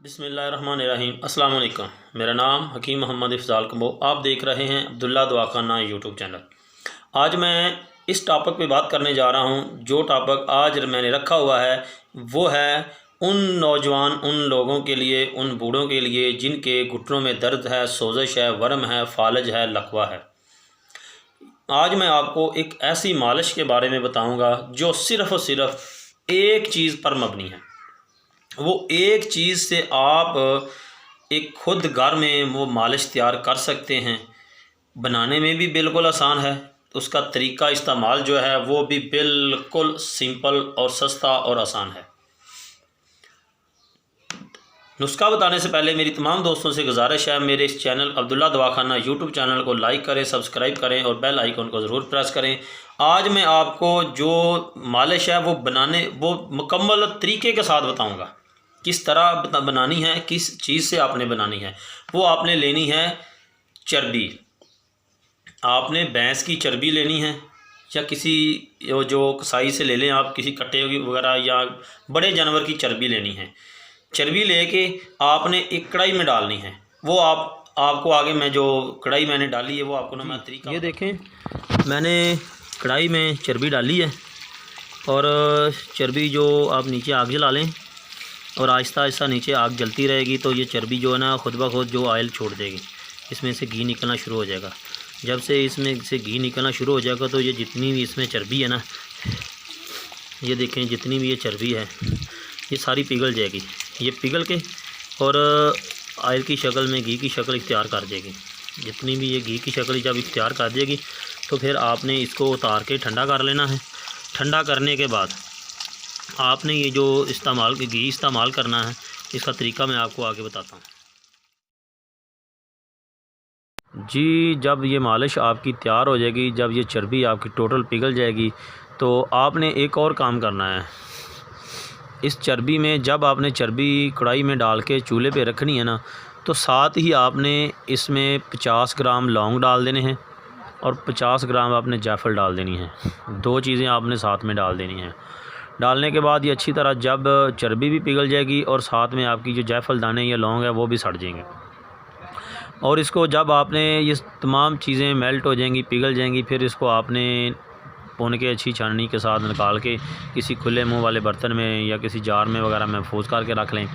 बिस्मिल्लाहिर्रहमानिर्रहीम। अस्सलाम वालेकुम। मेरा नाम हकीम मोहम्मद इफ़ज़ाल कम्बो। आप देख रहे हैं अब्दुल्ला दवाखाना यूट्यूब चैनल। आज मैं इस टॉपिक पे बात करने जा रहा हूँ। जो टॉपिक आज मैंने रखा हुआ है वो है उन नौजवान, उन लोगों के लिए, उन बूढ़ों के लिए जिनके घुटनों में दर्द है, सोजिश है, वर्म है, फालज है, लकवा है। आज मैं आपको एक ऐसी मालिश के बारे में बताऊँगा जो सिर्फ़ और सिर्फ एक चीज़ पर मबनी है। वो एक चीज़ से आप एक खुद घर में वो मालिश तैयार कर सकते हैं। बनाने में भी बिल्कुल आसान है। उसका तरीका इस्तेमाल जो है वो भी बिल्कुल सिंपल और सस्ता और आसान है। नुस्खा बताने से पहले मेरी तमाम दोस्तों से गुजारिश है, मेरे इस चैनल अब्दुल्ला दवाखाना यूट्यूब चैनल को लाइक करें, सब्सक्राइब करें और बेल आइकन को ज़रूर प्रेस करें। आज मैं आपको जो मालिश है वो मुकम्मल तरीके के साथ बताऊंगा। किस तरह बनानी है, किस चीज़ से आपने बनानी है। वो आपने लेनी है चर्बी। आपने भैंस की चर्बी लेनी है या किसी जो कसाई से ले लें आप, किसी कट्टे वगैरह या बड़े जानवर की चर्बी लेनी है। चर्बी लेके आपने एक कढ़ाई में डालनी है। वो आपको आगे मैं जो कढ़ाई मैंने डाली है वो आपको ना मैं तरीका, ये देखें मैंने कढ़ाई में चर्बी डाली है। और चर्बी जो आप नीचे आग जला लें और आहिस्ता आहिस्ता नीचे आग जलती रहेगी तो ये चर्बी जो है ना खुद ब खुद जो ऑयल छोड़ देगी, इसमें से घी निकलना शुरू हो जाएगा। जब से इसमें से घी निकलना शुरू हो जाएगा तो ये जितनी भी इसमें चर्बी है ना, ये देखें जितनी भी ये चर्बी है ये सारी पिघल जाएगी। ये पिघल के और ऑयल की शक्ल में घी की शक्ल इख्तियार कर देगी। जितनी भी ये घी की शक्ल जब इख्तियार कर देगी तो फिर आपने इसको उतार के ठंडा कर लेना है। ठंडा करने के बाद आपने ये जो घी इस्तेमाल करना है, इसका तरीका मैं आपको आगे बताता हूँ। जी, जब ये मालिश आपकी तैयार हो जाएगी, जब ये चर्बी आपकी टोटल पिघल जाएगी तो आपने एक और काम करना है। इस चर्बी में जब आपने चर्बी कढ़ाई में डाल के चूल्हे पे रखनी है ना, तो साथ ही आपने इसमें 50 ग्राम लौंग डाल देने हैं और 50 ग्राम आपने जायफल डाल देनी है। दो चीज़ें आपने साथ में डाल देनी हैं। डालने के बाद ये अच्छी तरह जब चर्बी भी पिघल जाएगी और साथ में आपकी जो जायफल दाने या लौंग है वो भी सड़ जाएंगे। और इसको जब आपने ये तमाम चीज़ें मेल्ट हो जाएंगी, पिघल जाएंगी, फिर इसको आपने भून के अच्छी छाननी के साथ निकाल के किसी खुले मुंह वाले बर्तन में या किसी जार में वगैरह महफूज करके रख लें।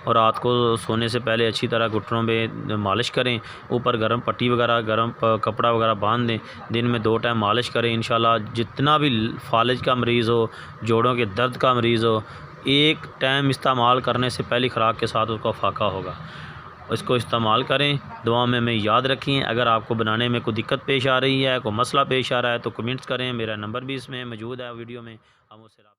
और रात को सोने से पहले अच्छी तरह घुटनों पे मालिश करें। ऊपर गर्म पट्टी वगैरह, गर्म कपड़ा वगैरह बांध दें। दिन में 2 टाइम मालिश करें। इंशाल्लाह जितना भी फालिज का मरीज़ हो, जोड़ों के दर्द का मरीज़ हो, एक टाइम इस्तेमाल करने से पहली खुराक के साथ उसका फाका होगा। इसको इस्तेमाल करें। दुआ में हमें याद रखें। अगर आपको बनाने में कोई दिक्कत पेश आ रही है, कोई मसला पेश आ रहा है तो कमेंट्स करें। मेरा नंबर भी इसमें मौजूद है वीडियो में, हम उससे